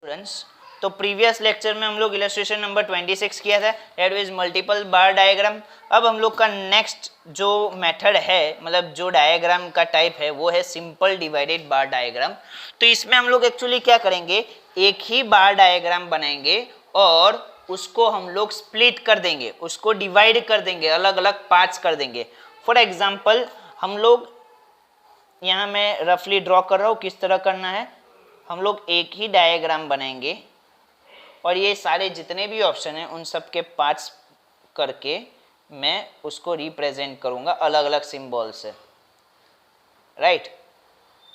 Students, तो previous lecture में हम लोग इलस्ट्रेशन नंबर 26 किया था, that is multiple bar diagram. अब हम लोग का नेक्स्ट जो मेथड है, मतलब जो डायग्राम का टाइप है, वो है सिंपल डिवाइडेड बार डायग्राम। तो इसमें हम लोग एक्चुअली क्या करेंगे, एक ही बार डायग्राम बनाएंगे और उसको हम लोग स्प्लिट कर देंगे, उसको डिवाइड कर देंगे, अलग अलग पार्ट्स कर देंगे। फॉर एग्जाम्पल हम लोग यहाँ मैं रफली ड्रॉ कर रहा हूँ किस तरह करना है। हम लोग एक ही डायग्राम बनाएंगे और ये सारे जितने भी ऑप्शन हैं उन सब के पार्ट्स करके मैं उसको रिप्रेजेंट करूंगा अलग अलग सिंबल से, राइट।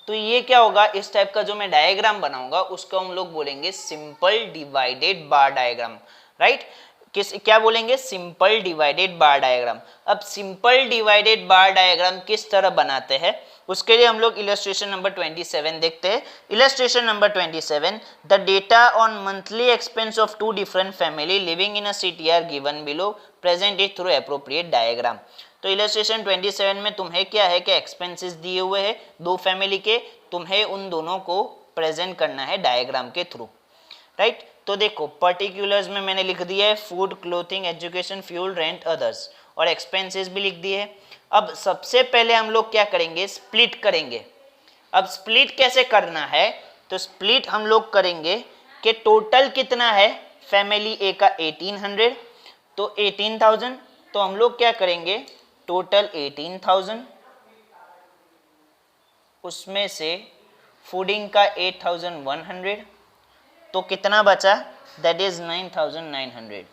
तो ये क्या होगा, इस टाइप का जो मैं डायग्राम बनाऊंगा उसको हम लोग बोलेंगे simple divided bar diagram, right. क्या बोलेंगे, सिंपल डिवाइडेड बार डायग्राम। अब सिंपल डिवाइडेड बार डायग्राम किस तरह बनाते हैं, उसके लिए हम लोग इलस्ट्रेशन नंबर 27 देखते हैं। Illustration number 27, the data on monthly expense of two different family living in a city are given below, present it through appropriate diagram. तो इलस्ट्रेशन 27 में तुम्हें क्या है कि एक्सपेंसेस दिए हुए हैं दो फैमिली के, तुम्हें उन दोनों को प्रेजेंट करना है डायग्राम के थ्रू, राइट। तो देखो पर्टिकुलर्स में मैंने लिख दिया है food, clothing, education, fuel, rent, others, और एक्सपेंसेस भी लिख दिए है। अब सबसे पहले हम लोग क्या करेंगे, स्प्लिट करेंगे। अब स्प्लिट कैसे करना है, तो स्प्लिट हम लोग करेंगे कि टोटल कितना है, फैमिली ए का 1800, तो 18,000, तो हम लोग क्या करेंगे, टोटल 18,000, उसमें से फूडिंग का 8,100, तो कितना बचा, दैट इज 9,900,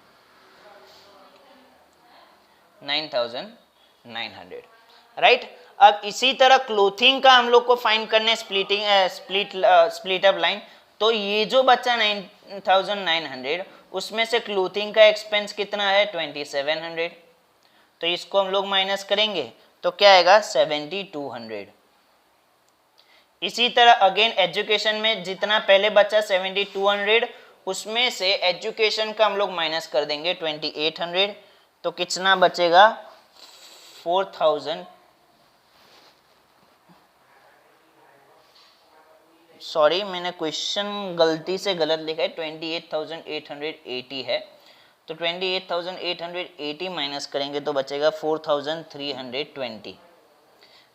9,900, राइट। अब इसी तरह क्लोथिंग का हम लोग को फाइंड करने स्प्लिट अप लाइन। तो ये जो बचा 9,900, उसमें से क्लोथिंग का एक्सपेंस कितना है, 2,700, तो इसको हम लोग माइनस करेंगे तो क्या आएगा, 7,200। इसी तरह अगेन एजुकेशन में जितना पहले बचा 7,200, उसमें से एजुकेशन का हम लोग माइनस कर देंगे 2,800, तो कितना बचेगा, 4,000, सॉरी मैंने क्वेश्चन गलती से गलत लिखा है, 28,880 है, तो 28,880 माइनस करेंगे तो बचेगा 4,320,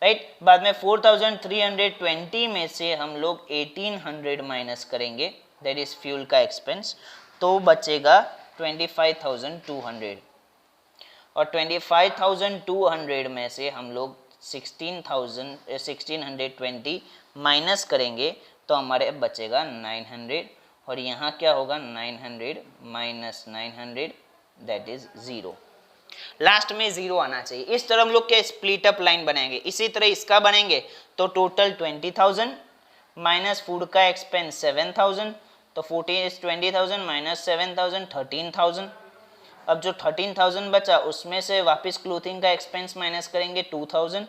राइट। बाद में 4,320 में से हम लोग 1,800 माइनस करेंगे, दैट इज फ्यूल का एक्सपेंस, तो बचेगा 25,200, और 25,200 में से हम लोग 16,20 माइनस करेंगे तो हमारे बचेगा 900, और यहाँ क्या होगा, 900 माइनस 900, दैट इज 0। लास्ट में 0 आना चाहिए। इस तरह हम लोग क्या स्प्लिट अप लाइन बनाएंगे। इसी तरह इसका बनेंगे तो टोटल 20,000 माइनस फूड का एक्सपेंस 7,000, तो 20,000 माइनस 7,000, 13,000। अब जो 13,000 बचा उसमें से वापस क्लोथिंग का एक्सपेंस माइनस करेंगे 2,000,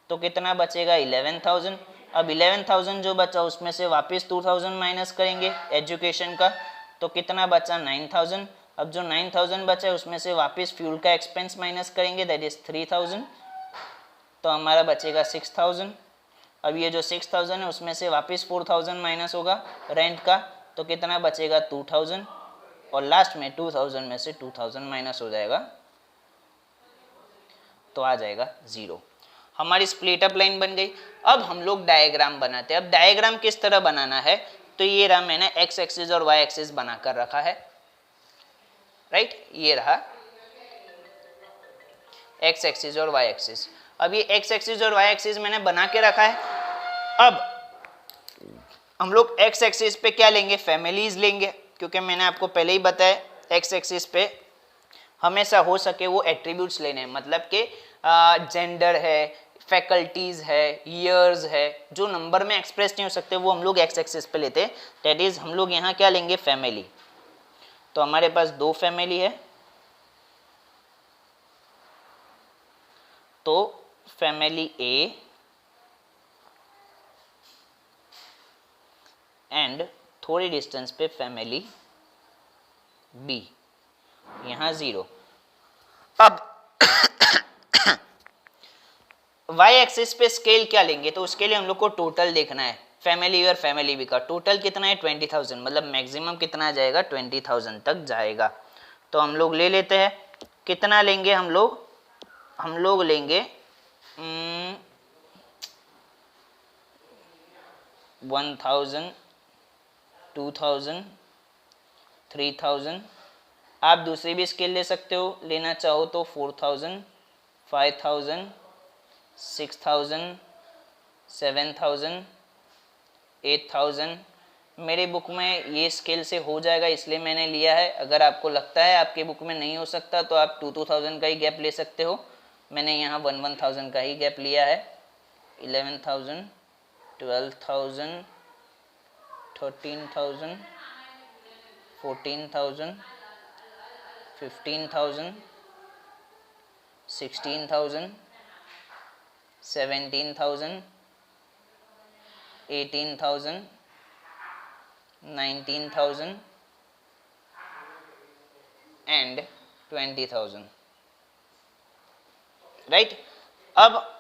तो कितना बचेगा, 11,000। अब 11,000 जो बचा उसमें से वापस 2,000 माइनस करेंगे एजुकेशन का, तो कितना बचा, 9,000। अब जो 9,000 बचा उसमें से वापस फ्यूल का एक्सपेंस माइनस करेंगे, दैट इज 3,000, तो हमारा बचेगा 6,000। अब ये जो 6,000 है उसमें से वापस 4,000 माइनस होगा रेंट का, तो कितना बचेगा, 2,000, और लास्ट में 2,000 में से 2,000 माइनस हो जाएगा तो आ जाएगा 0। हमारी स्प्लिट अप लाइन बन गई। अब हम लोग डायग्राम बनाते हैं। अब डायग्राम किस तरह बनाना है, तो ये रहा, मैंने एक्स एक्सिस और वाई एक्सिस बना कर रखा है, राइट। ये रहा एक्स एक्सिस और वाई एक्सिस। अब ये एक्स एक्सिस और वाई एक्सिस मैंने बना के रखा है। अब हम लोग एक्स एक्सिस पे क्या लेंगे, फैमिलीज लेंगे, क्योंकि मैंने आपको पहले ही बताया एक्स एक्सिस पे हमेशा हो सके वो एट्रीब्यूट्स लेने हैं, मतलब कि जेंडर है, फैकल्टीज है, ईयर्स है, जो नंबर में एक्सप्रेस नहीं हो सकते वो हम लोग एक्स एक्सिस पे लेते हैं। दैट इज हम लोग यहाँ क्या लेंगे, फैमिली। तो हमारे पास 2 फैमिली है, तो फैमिली ए एंड थोड़ी डिस्टेंस पे फैमिली बी, यहाँ 0। अब y एक्सिस पे स्केल क्या लेंगे, तो उसके लिए हम लोग को टोटल देखना है फैमिली और फैमिली बी का टोटल कितना है 20,000, मतलब मैक्सिमम कितना जाएगा 20,000 तक जाएगा। तो हम लोग ले लेते हैं, कितना लेंगे हम लोग लेंगे 1,000, 2,000, 3,000। आप दूसरी भी स्केल ले सकते हो, लेना चाहो तो 4,000, 5,000, 6,000, 7,000, 8,000। मेरे बुक में ये स्केल से हो जाएगा इसलिए मैंने लिया है। अगर आपको लगता है आपके बुक में नहीं हो सकता तो आप 2,000 का ही गैप ले सकते हो। मैंने यहाँ 1,000 का ही गैप लिया है। 11,000, 12,000, 13,000, 14,000, 15,000, 16,000, 17,000, 18,000, 19,000 and 20,000, राइट। अब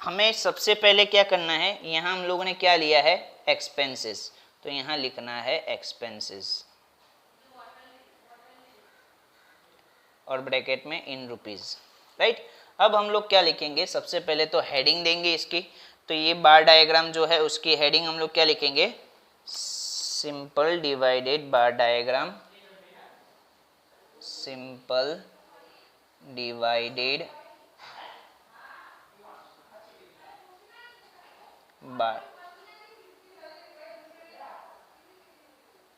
हमें सबसे पहले क्या करना है, यहाँ हम लोगों ने क्या लिया है एक्सपेंसेस, तो यहाँ लिखना है एक्सपेंसेस और ब्रैकेट में इन रुपीज, राइट। अब हम लोग क्या लिखेंगे, सबसे पहले तो हेडिंग देंगे इसकी। तो ये बार डायग्राम जो है उसकी हेडिंग हम लोग क्या लिखेंगे, simple divided bar diagram, simple divided bar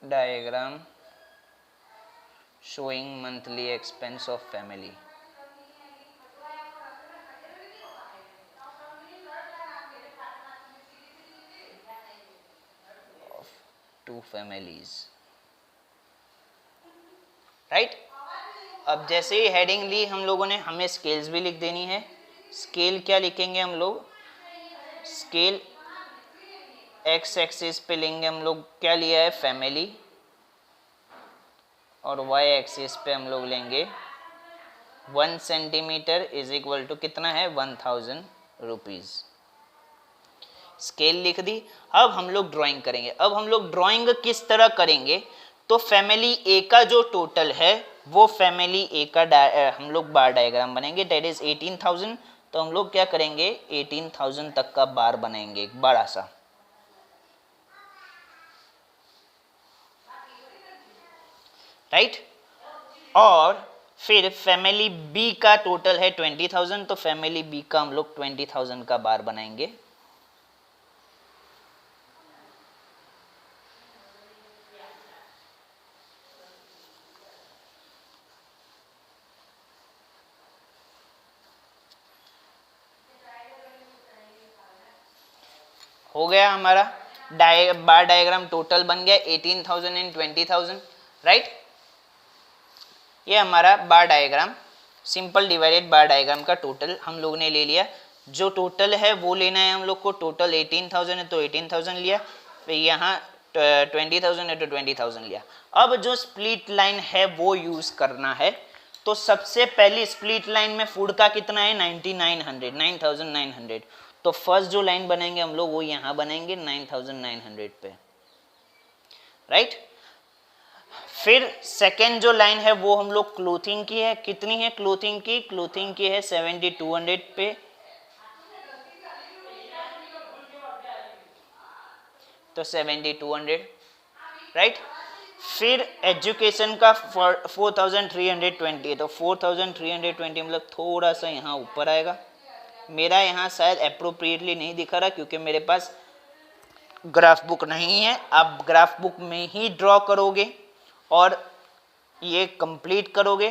diagram showing monthly expense of family of 2 families, right. अब जैसे ही हेडिंग ली हम लोगों ने, हमें स्केल्स भी लिख देनी है। स्केल क्या लिखेंगे हम लोग, स्केल एक्स एक्सिस पे लेंगे हम लोग, क्या लिया है फैमिली, और वाई एक्सिस पे हम लोग लेंगे 1 सेंटीमीटर इज इक्वल टू कितना है 1,000 रुपीज। स्केल लिख दी। अब हम लोग ड्राइंग करेंगे। अब हम लोग ड्राइंग किस तरह करेंगे, तो फैमिली ए का जो टोटल है वो फैमिली ए का हम लोग बार डायग्राम बनेंगे, दैट इज 18,000। तो हम लोग क्या करेंगे 18,000 तक का बार बनाएंगे एक बड़ा सा, राइट। और फिर फैमिली बी का टोटल है 20,000, तो फैमिली बी का हम लोग 20,000 का बार बनाएंगे। हो गया हमारा बार डायग्राम टोटल बन गया 18,000 एंड 20,000, राइट। ये हमारा बार diagram, simple divided bar diagram का टोटल हम लोग ने ले लिया। जो टोटल है वो लेना है हम लोग को, टोटल 18,000 है तो 18,000 लिया, फिर यहाँ 20,000 है तो 20,000 लिया। अब जो स्प्लिट लाइन है वो यूज करना है। तो सबसे पहली स्प्लिट लाइन में फूड का कितना है 9,900, तो फर्स्ट जो लाइन बनाएंगे हम लोग वो यहाँ बनाएंगे 9,900 पे, राइट। फिर सेकेंड जो लाइन है वो हम लोग क्लोथिंग की है, कितनी है क्लोथिंग की है 7,200 पे, तो 7,200, राइट। फिर एजुकेशन का 4,320 तो 4,320 मतलब थोड़ा सा यहाँ ऊपर आएगा। मेरा यहाँ शायद अप्रोप्रिएटली नहीं दिखा रहा क्योंकि मेरे पास ग्राफ बुक नहीं है। आप ग्राफ बुक में ही ड्रॉ करोगे और ये कंप्लीट करोगे,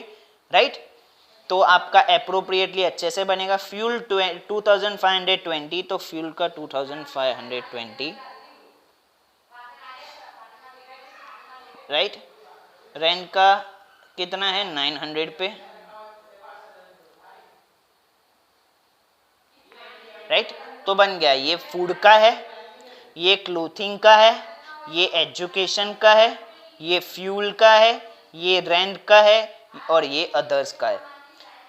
राइट, तो आपका अप्रोप्रिएटली अच्छे से बनेगा। फ्यूल 2,520 तो फ्यूल का 2,520, राइट। रेंट का कितना है 900 पे, राइट। तो बन गया, ये फूड का है, ये क्लोथिंग का है, ये एजुकेशन का है, ये फ्यूल का है, ये रेंट का है और ये अदर्स का है।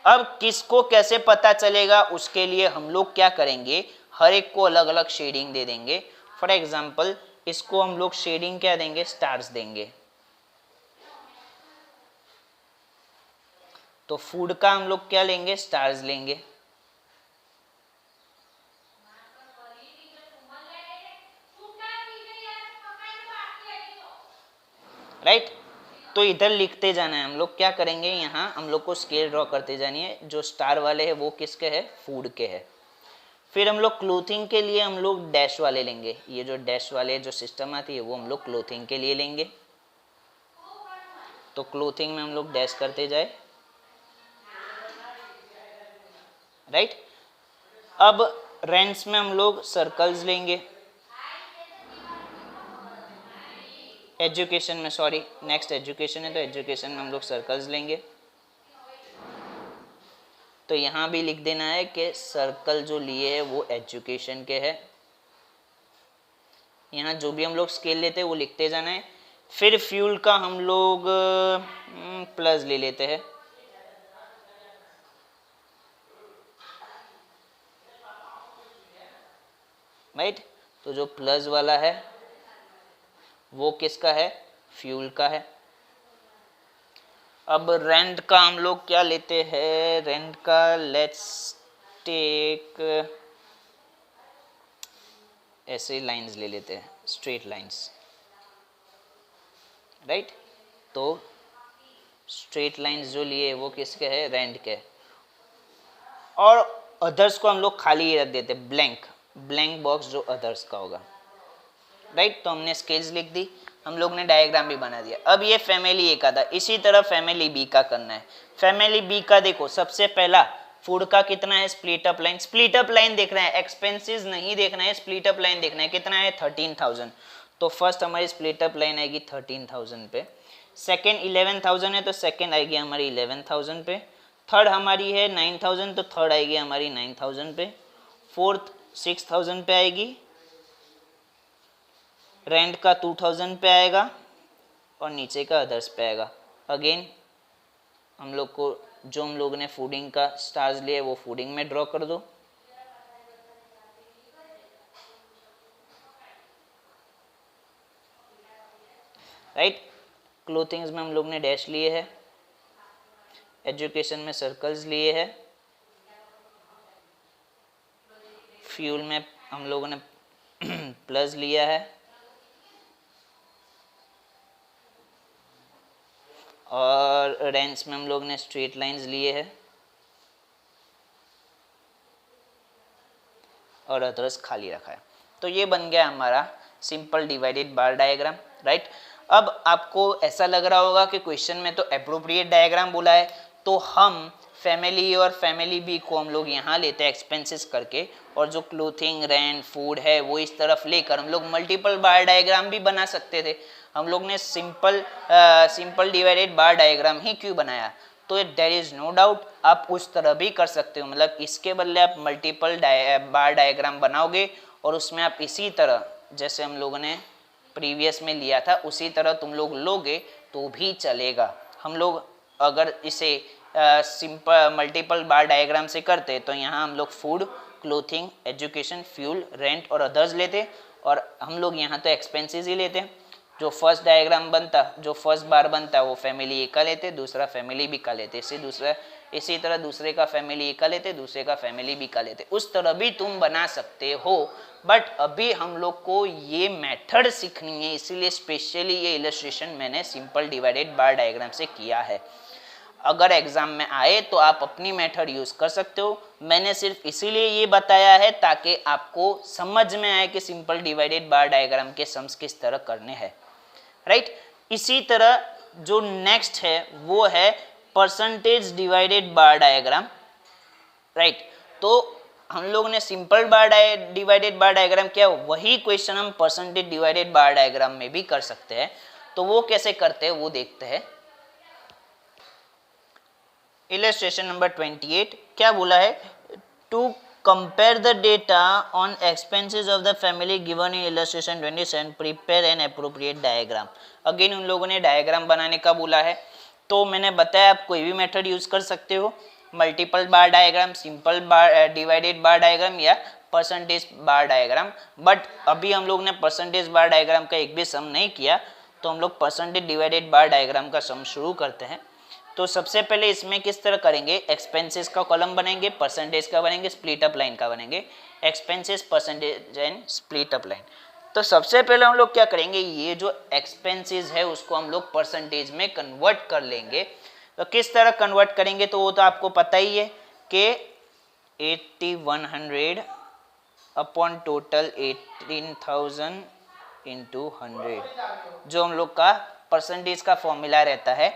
अब किसको कैसे पता चलेगा उसके लिए हम लोग क्या करेंगे, हर एक को अलग अलग शेडिंग दे देंगे। फॉर एग्जाम्पल इसको हम लोग शेडिंग क्या देंगे, स्टार्स देंगे। तो फूड का हम लोग क्या लेंगे, स्टार्स लेंगे। राइट तो इधर लिखते जाना है। हम लोग क्या करेंगे, यहाँ हम लोग को स्केल ड्रॉ करते जानी है। जो स्टार वाले हैं वो किसके है, फूड के है। फिर हम लोग क्लोथिंग के लिए हम लोग डैश वाले लेंगे। ये जो डैश वाले जो सिस्टम आती है वो हम लोग क्लोथिंग के लिए लेंगे। तो क्लोथिंग में हम लोग डैश करते जाए। राइट अब रेंट्स में हम लोग सर्कल्स लेंगे। एजुकेशन में, सॉरी नेक्स्ट एजुकेशन है तो एजुकेशन में हम लोग सर्कल्स लेंगे। तो यहाँ भी लिख देना है कि सर्कल जो लिए है वो एजुकेशन के है। यहाँ जो भी हम लोग स्केल लेते हैं वो लिखते जाना है। फिर फ्यूल का हम लोग प्लस ले लेते हैं। राइट तो जो प्लस वाला है वो किसका है, फ्यूल का है। अब रेंट का हम लोग क्या लेते हैं, रेंट का लेट्स टेक ऐसे लाइंस ले लेते हैं, स्ट्रेट लाइंस। राइट तो स्ट्रेट लाइंस जो लिए वो किसके है, रेंट के। और अदर्स को हम लोग खाली ही रख देते, ब्लैंक ब्लैंक बॉक्स जो अदर्स का होगा। राइट तो हमने स्केल्स लिख दी, हम लोग ने डायग्राम भी बना दिया। अब ये फैमिली ए का था, इसी तरह फैमिली बी का करना है। फैमिली बी का देखो, सबसे पहला फूड का कितना है, split up line. Split up line देखना है, एक्सपेंसेस नहीं देखना है, स्प्लिट अप लाइन देखना है। कितना है, 13,000। तो फर्स्ट हमारी स्प्लिट अप लाइन आएगी 13,000 पे। सेकेंड 11,000 है तो सेकेंड आएगी हमारी 11,000 पे। थर्ड हमारी है 9,000 तो थर्ड आएगी हमारी 9,000 पे। फोर्थ 6,000 पे आएगी। रेंट का 2,000 पे आएगा और नीचे का अदर्स पे आएगा। अगेन हम लोग को जो हम लोग ने फूडिंग का स्टार्स लिए वो फूडिंग में ड्रॉ कर दो। राइट क्लोथिंग्स में हम लोग ने डैश लिए है, एजुकेशन में सर्कल्स लिए है, फ्यूल में हम लोगों ने प्लस लिया है, और रेंट्स में हम लोग ने स्ट्रेट लाइंस लिए हैं, और अदर्स खाली रखा है। तो ये बन गया हमारा simple divided bar diagram. Right अब आपको ऐसा लग रहा होगा कि क्वेश्चन में तो एप्रोप्रिएट डायग्राम बोला है, तो हम फैमिली और फैमिली बी को हम लोग यहाँ लेते हैं एक्सपेंसेस करके, और जो क्लोथिंग रेंट फूड है वो इस तरफ लेकर हम लोग मल्टीपल बार डायग्राम भी बना सकते थे। हम लोग ने सिंपल डिवाइडेड बार डायग्राम ही क्यों बनाया, तो देयर इज नो डाउट आप उस तरह भी कर सकते हो। मतलब इसके बदले आप मल्टीपल बार डायग्राम बनाओगे और उसमें आप इसी तरह जैसे हम लोगों ने प्रीवियस में लिया था उसी तरह तुम लोग लोगे तो भी चलेगा। हम लोग अगर इसे सिंपल मल्टीपल बार डायग्राम से करते तो यहाँ हम लोग food, clothing, education, fuel, rent और अदर्स लेते, और हम लोग यहाँ तो एक्सपेंसेस ही लेते। जो फर्स्ट डायग्राम बनता, जो फर्स्ट बार बनता वो फैमिली ए का लेते, दूसरा फैमिली बी का लेते, इसी तरह दूसरे का फैमिली ए का लेते, दूसरे का फैमिली बी का लेते। उस तरह भी तुम बना सकते हो, बट अभी हम लोग को ये मेथड सीखनी है, इसीलिए स्पेशली ये इलस्ट्रेशन मैंने सिंपल डिवाइडेड बार डायग्राम से किया है। अगर एग्जाम में आए तो आप अपनी मेथड यूज कर सकते हो। मैंने सिर्फ इसीलिए ये बताया है ताकि आपको समझ में आए कि सिंपल डिवाइडेड बार डायग्राम के सम्स किस तरह करने हैं। राइट इसी तरह जो नेक्स्ट है वो है percentage divided bar diagram. Right तो हम लोग ने सिंपल डिवाइडेड बार डायग्राम किया, वही क्वेश्चन हम परसेंटेज डिवाइडेड बार डायग्राम में भी कर सकते हैं। तो वो कैसे करते हैं वो देखते हैं। इलस्ट्रेशन नंबर 28 क्या बोला है, to compare the data on expenses of the family given in illustration 27 prepare an appropriate diagram. Again उन लोगों ने डायग्राम बनाने का बोला है, तो मैंने बताया आप कोई भी मेथड यूज कर सकते हो, मल्टीपल बार डायग्राम, सिंपल बार डिवाइडेड बार डायग्राम या परसेंटेज बार डायग्राम। बट अभी हम लोग ने परसेंटेज बार डायग्राम का एक भी सम नहीं किया, तो हम लोग परसेंटेज डिवाइडेड बार डायग्राम का सम शुरू करते हैं। तो सबसे पहले इसमें किस तरह करेंगे, एक्सपेंसेस का कॉलम बनेंगे, परसेंटेज का बनेंगे, स्प्लिट अप लाइन का बनेंगे, expenses percentage and split up line. तो सबसे पहले हम लोग क्या करेंगे, ये जो एक्सपेंसेस है उसको हम लोग परसेंटेज में कन्वर्ट कर लेंगे। तो किस तरह कन्वर्ट करेंगे, तो वो तो आपको पता ही है कि 8100 अपॉन टोटल 18,000 इंटू 100, जो हम लोग का परसेंटेज का फॉर्मूला रहता है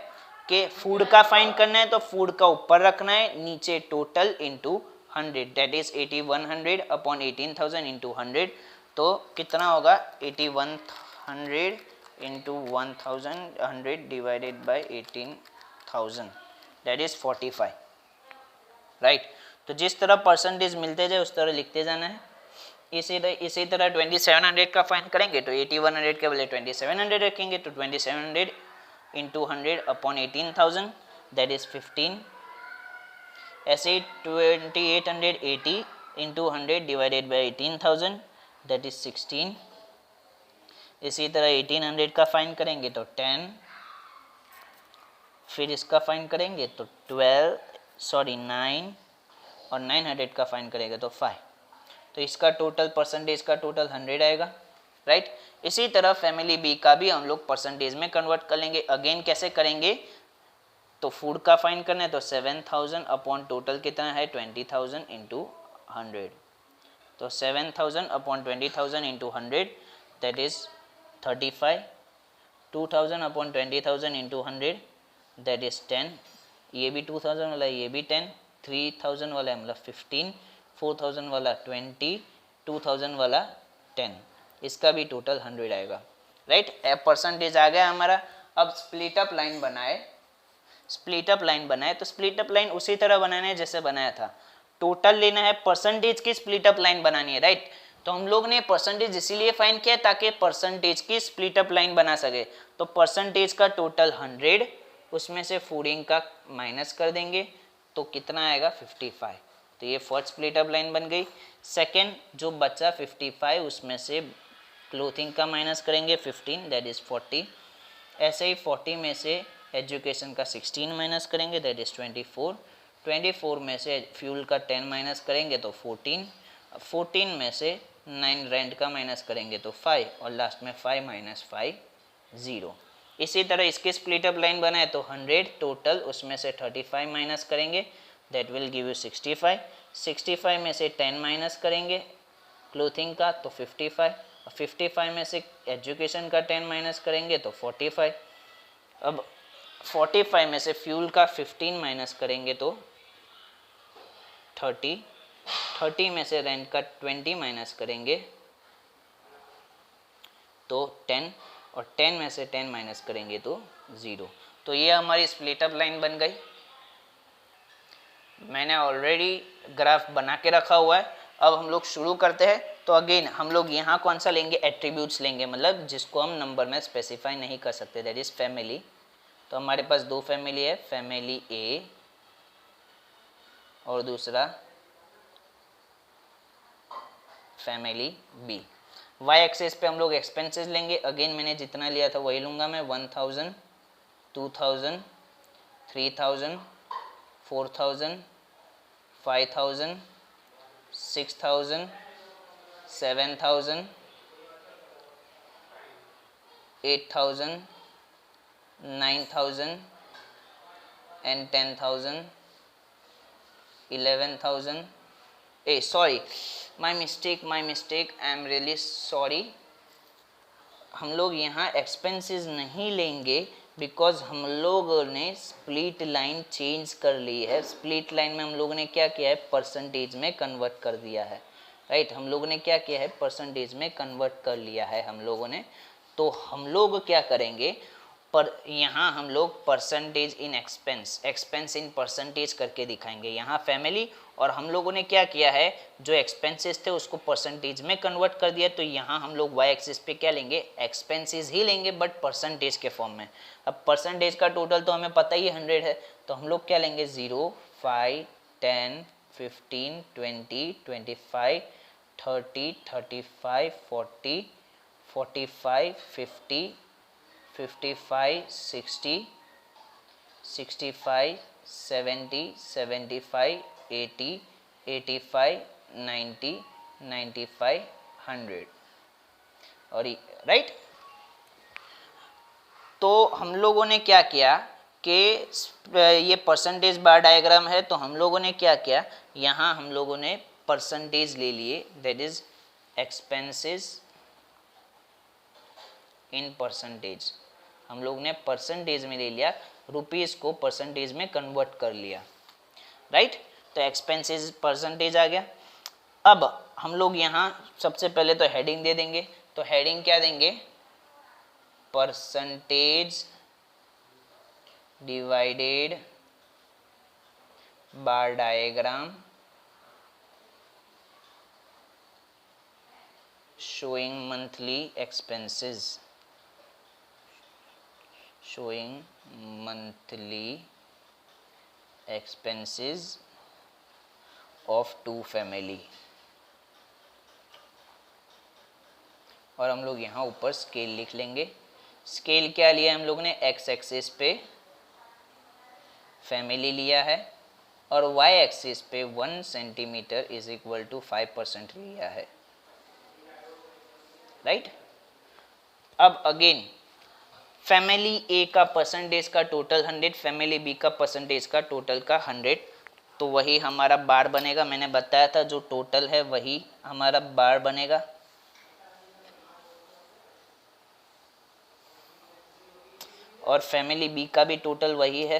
कि फूड का फाइंड करना है तो फूड का ऊपर रखना है, नीचे total into 100, that is 8100 upon 18,000 into 100। तो कितना होगा, 8100 into 1100 divided by 18,000, that is 45, right. तो जिस तरह परसेंटेज मिलते जाए उस तरह लिखते जाना है। इसी तरह 2700 का फाइंड करेंगे तो 8100 के बदले 2700 रखेंगे, तो 2700 इंटू 100 अपॉन 18,000, दैट इज 15। ऐसे ही 2880 into 100 divided by 18,000, that is 16। इसी तरह 1800 का फाइंड करेंगे तो 10, फिर इसका फाइंड करेंगे तो 9, और 900 का फाइंड करेंगे तो 5। तो इसका टोटल परसेंटेज का टोटल 100 आएगा, राइट। इसी तरह फैमिली बी का भी हम लोग परसेंटेज में कन्वर्ट कर लेंगे। अगेन कैसे करेंगे, तो फूड का फाइंड करना है तो 7000 अपॉन टोटल कितना है 20,000 इंटू 100, तो 7000 upon 20,000 into 100, that is 35। 2000 upon 20,000 into 100, that is 10। ये भी 2000 वाला, ये भी 10, 3000 वाला है मतलब 15, 4000 वाला 20, 2000 वाला 10, इसका भी टोटल 100 आएगा, राइट। परसेंटेज आ गया हमारा। अब स्प्लिट अप लाइन बनाए, तो स्प्लिट अप लाइन उसी तरह बनाना है जैसे बनाया था, टोटल लेना है, परसेंटेज की स्प्लिट अप लाइन बनानी है, राइट। तो हम लोग ने परसेंटेज इसीलिए फाइंड किया ताकि परसेंटेज की स्प्लिट अप लाइन बना सके। तो परसेंटेज का टोटल 100, उसमें से फूडिंग का माइनस कर देंगे तो कितना आएगा 55। तो ये फर्स्ट स्प्लिट अप लाइन बन गई। सेकेंड जो बचा 55, उसमें से क्लोथिंग का माइनस करेंगे 15, दैट इज 40। ऐसे ही 40 में से एजुकेशन का 16 माइनस करेंगे, दैट इज 24। 24 में से फ्यूल का 10 माइनस करेंगे तो 14। 14 में से 9 रेंट का माइनस करेंगे तो 5, और लास्ट में 5 माइनस 5 0। इसी तरह इसके स्प्लिट अप लाइन बनाए तो 100 टोटल, उसमें से 35 माइनस करेंगे, दैट विल गिव यू 65। 65 में से 10 माइनस करेंगे क्लोथिंग का तो 55, और 55 में से एजुकेशन का 10 माइनस करेंगे तो 45। अब 45 में से फ्यूल का 15 माइनस करेंगे तो 30। 30 में से रेंट का 20 माइनस करेंगे तो 10, और 10 में से 10 माइनस करेंगे तो 0। तो ये हमारी स्प्लिट अप लाइन बन गई। मैंने ऑलरेडी ग्राफ बना के रखा हुआ है। अब हम लोग शुरू करते हैं। तो अगेन हम लोग यहाँ कौन सा लेंगे, एट्रीब्यूट्स लेंगे, मतलब जिसको हम नंबर में स्पेसिफाई नहीं कर सकते, दैट इज फैमिली। तो हमारे पास दो फैमिली है, फैमिली ए और दूसरा फैमिली बी। वाई एक्सेस पे हम लोग एक्सपेंसेस लेंगे। अगेन मैंने जितना लिया था वही लूँगा मैं, 1000, 2000, 3000, 4000, 5000, 6000, 7000, 8000, 9000 and 10,000, 11,000. Sorry, my mistake, I am really sorry. हम लोग यहाँ एक्सपेंसेस नहीं लेंगे बिकॉज हम लोगों ने स्प्लिट लाइन चेंज कर ली है। स्प्लिट लाइन में हम लोगों ने क्या किया है, परसेंटेज में कन्वर्ट कर दिया है, राइट। हम लोगों ने क्या किया है, परसेंटेज में कन्वर्ट कर लिया है हम लोगों ने। तो हम लोग क्या करेंगे, पर यहाँ हम लोग percentage in expense, expense in percentage करके दिखाएंगे यहाँ फैमिली। और हम लोगों ने क्या किया है, जो एक्सपेंसेस थे उसको परसेंटेज में कन्वर्ट कर दिया। तो यहाँ हम लोग वाई एक्सिस पे क्या लेंगे, एक्सपेंसेस ही लेंगे बट परसेंटेज के फॉर्म में। अब परसेंटेज का टोटल तो हमें पता ही 100 है, तो हम लोग क्या लेंगे 0, 5, 10, 15, 20, 25, 30, 35, 40, 45, 50, 55, 60, 65, 70, 75, 80, 85, 90, 95, 100 और राइट। तो हम लोगों ने क्या किया कि ये परसेंटेज बार डायग्राम है, तो हम लोगों ने क्या किया, यहाँ हम लोगों ने परसेंटेज ले लिए, that is expenses in percentage. हम लोग ने परसेंटेज में ले लिया, रुपीस को परसेंटेज में कन्वर्ट कर लिया, राइट। तो एक्सपेंसेस परसेंटेज आ गया। अब हम लोग यहाँ सबसे पहले तो हेडिंग दे देंगे, तो हेडिंग क्या देंगे, percentage divided bar diagram showing monthly expenses, showing monthly expenses of two family। और हम लोग यहाँ ऊपर स्केल लिख लेंगे। स्केल क्या लिया हम लोग ने, एक्स एक्सिस पे फैमिली लिया है और वाई एक्सिस पे 1 सेंटीमीटर इज इक्वल टू 5% लिया है, राइट। अब अगेन फैमिली ए का परसेंटेज का टोटल 100, फैमिली बी का परसेंटेज का टोटल का 100, तो वही हमारा बार बनेगा। मैंने बताया था जो टोटल है वही हमारा बार बनेगा। और फैमिली बी का भी टोटल वही है।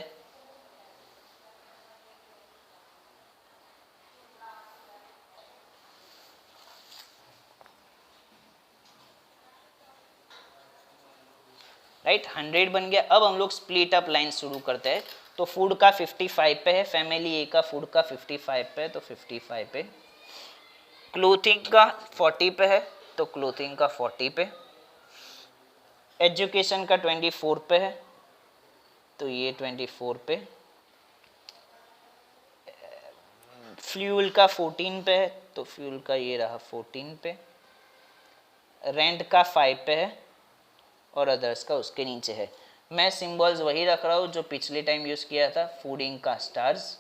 राइट, 100 बन गया। अब हम लोग स्प्लिट अप लाइन शुरू करते हैं। तो फूड का 55 पे है, फैमिली ए का फूड का 55 पे है, तो 55 पे। क्लोथिंग का 40 पे है, तो क्लोथिंग का 40 पे। एजुकेशन का 24 पे है, तो ये 24 पे। फ्यूल का 14 पे है, तो फ्यूल का ये रहा 14 पे। रेंट का 5 पे है और अदर्स का उसके नीचे है। मैं सिंबल्स वही रख रहा हूँ जो पिछले टाइम यूज किया था, फूडिंग का स्टार्स,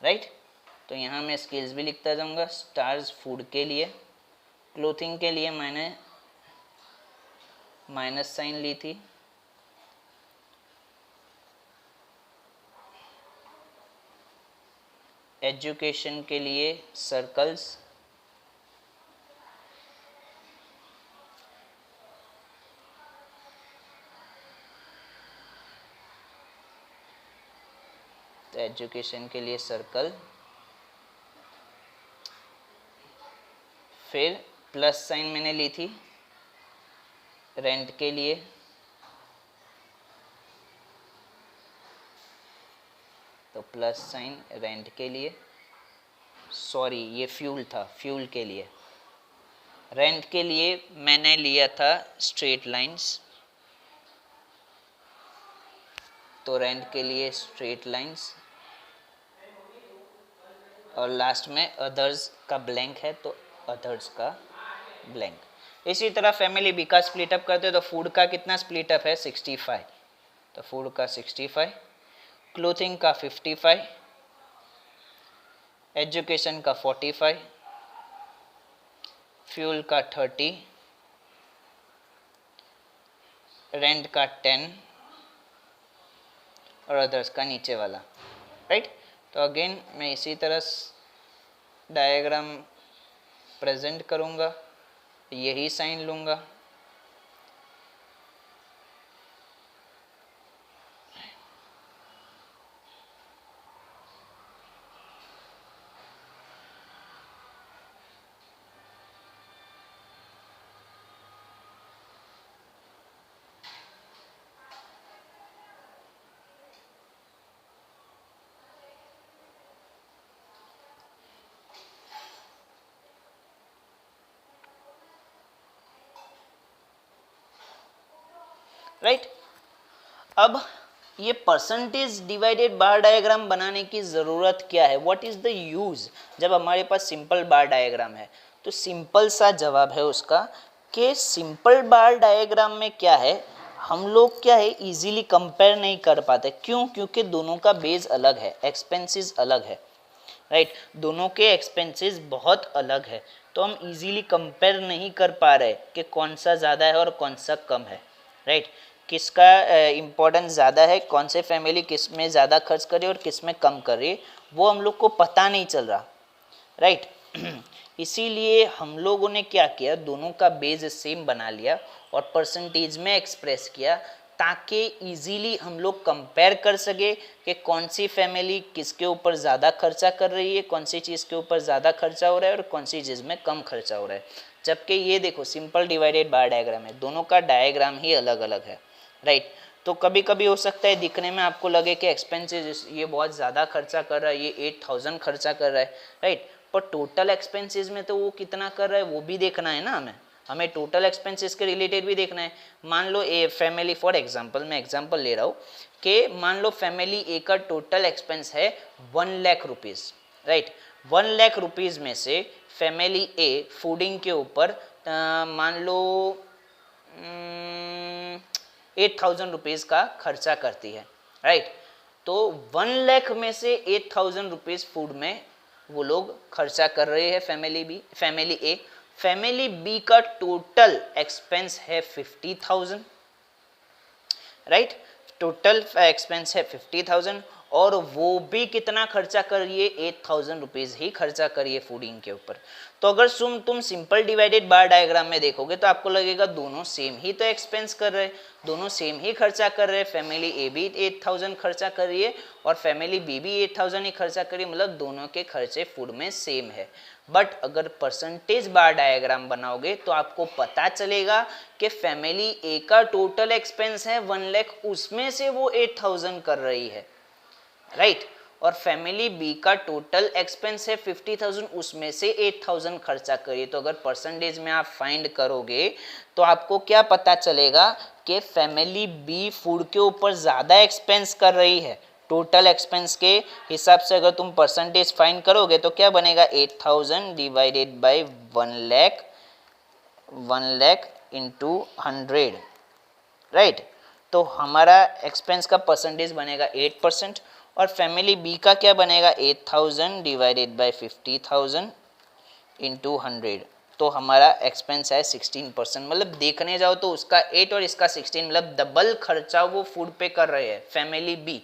राइट। तो यहाँ मैं स्केल्स भी लिखता जाऊँगा। स्टार्स फूड के लिए, क्लोथिंग के लिए मैंने माइनस साइन ली थी, एजुकेशन के लिए सर्कल्स, तो एजुकेशन के लिए सर्कल। फिर प्लस साइन मैंने ली थी रेंट के लिए, तो प्लस साइन रेंट के लिए। सॉरी, ये फ्यूल था, फ्यूल के लिए। रेंट के लिए मैंने लिया था स्ट्रेट लाइंस, तो रेंट के लिए स्ट्रेट लाइंस। और लास्ट में अदर्स का ब्लैंक है, तो अदर्स का ब्लैंक। इसी तरह फैमिली बी का स्प्लिट अप करते हैं, तो फूड का कितना स्प्लिट अप है, 65, तो फूड का 65, क्लोथिंग का 55, एजुकेशन का 45, फ्यूल का 30, रेंट का 10 और अदर्स का नीचे वाला, राइट। तो अगेन मैं इसी तरह डायग्राम प्रेजेंट करूँगा, यही साइन लूँगा। राइट। अब ये परसेंटेज डिवाइडेड बार डायग्राम बनाने की ज़रूरत क्या है, व्हाट इज़ द यूज़ जब हमारे पास सिंपल बार डायग्राम है। तो सिंपल सा जवाब है उसका कि सिंपल बार डायग्राम में क्या है, हम लोग क्या है इजीली कंपेयर नहीं कर पाते। क्यों? क्योंकि दोनों का बेस अलग है, एक्सपेंसेस अलग है, राइट। दोनों के एक्सपेंसेस बहुत अलग है, तो हम इजीली कंपेयर नहीं कर पा रहे कि कौन सा ज़्यादा है और कौन सा कम है, राइट। किसका इम्पोर्टेंस ज़्यादा है, कौन से फैमिली किस में ज़्यादा खर्च करे और किस में कम करे, वो हम लोग को पता नहीं चल रहा, राइट। इसीलिए हम लोगों ने क्या किया, दोनों का बेस सेम बना लिया और परसेंटेज में एक्सप्रेस किया, ताकि इजीली हम लोग कंपेयर कर सके कि कौन सी फैमिली किसके ऊपर ज़्यादा खर्चा कर रही है, कौन सी चीज़ के ऊपर ज़्यादा खर्चा हो रहा है और कौन सी चीज़ में कम खर्चा हो रहा है। जबकि ये देखो सिंपल डिवाइडेड बार डायग्राम है, दोनों का डायग्राम ही अलग अलग है, राइट। तो कभी कभी हो सकता है दिखने में आपको लगे कि एक्सपेंसेस ये बहुत ज़्यादा खर्चा कर रहा है, ये 8000 खर्चा कर रहा है, राइट। पर टोटल एक्सपेंसेस में तो वो कितना कर रहा है वो भी देखना है ना, हमें टोटल एक्सपेंसेस के रिलेटेड भी देखना है। मान लो ए फैमिली, फॉर एग्जांपल मैं एग्जांपल ले रहा हूँ कि मान लो फैमिली ए का टोटल एक्सपेंस है 1 lakh rupees, right. 1 lakh rupees में से फैमिली ए फूडिंग के ऊपर मान लो 8000 रुपीज़ का खर्चा करती है, राइट। तो 1 लाख में से 8000 रुपीज़ फूड में वो लोग खर्चा कर रहे हैं फैमिली ए। फैमिली बी का टोटल एक्सपेंस है 50,000, राइट। टोटल एक्सपेंस है 50,000 और वो भी कितना खर्चा करिए, 8000 रुपीज़ ही खर्चा करिए फूडिंग के ऊपर। तो अगर तुम सिंपल डिवाइडेड बार डायग्राम में देखोगे तो आपको लगेगा दोनों सेम ही तो एक्सपेंस कर रहे हैं, दोनों सेम ही खर्चा कर रहे हैं। फैमिली ए भी 8000 खर्चा कर रही है और फैमिली बी भी 8000 ही खर्चा कर रही है, मतलब दोनों के खर्चे फूड में सेम है। बट अगर परसेंटेज बार डायग्राम बनाओगे तो आपको पता चलेगा कि फैमिली ए का टोटल एक्सपेंस है 1 लाख, उसमें से वो 8000 कर रही है, राइट। और फैमिली बी का टोटल एक्सपेंस है 50,000, उसमें से 8000 खर्चा करिए। तो अगर परसेंटेज में आप फाइंड करोगे तो आपको क्या पता चलेगा कि फैमिली बी फूड के ऊपर ज़्यादा एक्सपेंस कर रही है। टोटल एक्सपेंस के हिसाब से अगर तुम परसेंटेज फाइंड करोगे तो क्या बनेगा, 8000 divided by 1 lakh into 100, right. तो हमारा एक्सपेंस का परसेंटेज बनेगा 8% और फैमिली बी का क्या बनेगा, 8000 डिवाइडेड बाई 50,000 इंटू 100। तो हमारा एक्सपेंस है 16%। मतलब देखने जाओ तो उसका 8 और इसका 16, मतलब डबल खर्चा वो फूड पे कर रहे हैं फैमिली बी,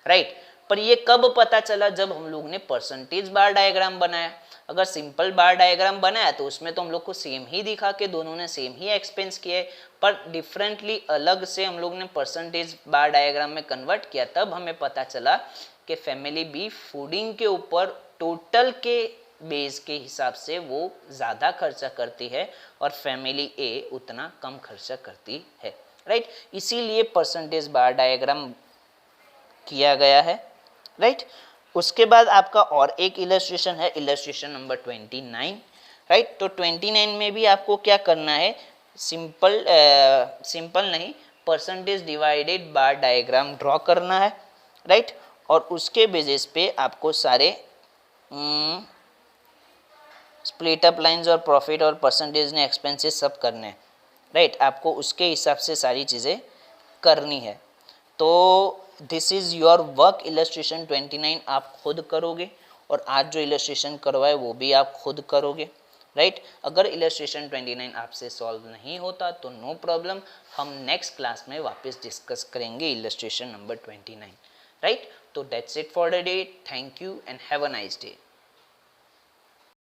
राइट। पर ये कब पता चला, जब हम लोग ने परसेंटेज बार डायग्राम बनाया। अगर सिंपल बार डायग्राम बनाया तो उसमें तो हम लोग को सेम ही दिखा कि दोनों ने सेम ही एक्सपेंस किए, पर डिफरेंटली अलग से हम लोग ने परसेंटेज बार डायग्राम में कन्वर्ट किया, तब हमें पता चला कि फैमिली बी फूडिंग के ऊपर टोटल के बेस के हिसाब से वो ज़्यादा खर्चा करती है और फैमिली ए उतना कम खर्चा करती है, राइट। इसीलिए परसेंटेज बार डायग्राम किया गया है, राइट। उसके बाद आपका और एक इलस्ट्रेशन है, इलस्ट्रेशन नंबर 29, राइट। तो 29 में भी आपको क्या करना है, सिंपल नहीं, percentage divided bar diagram draw करना है, राइट। और उसके बेसिस पे आपको सारे स्प्लिट अप लाइंस और प्रॉफिट और परसेंटेज ने एक्सपेंसेस सब करने हैं, राइट। आपको उसके हिसाब से सारी चीज़ें करनी है। तो this is your work illustration 29 आप खुद करोगे और आज जो इलस्ट्रेशन करवाए वो भी आप खुद करोगे, राइट। अगर इलस्ट्रेशन 29 आपसे सॉल्व नहीं होता तो नो प्रॉब्लम, हम नेक्स्ट क्लास में वापस डिस्कस करेंगे इलस्ट्रेशन नंबर 29, राइट। तो that's it for the day, thank you and have a nice day.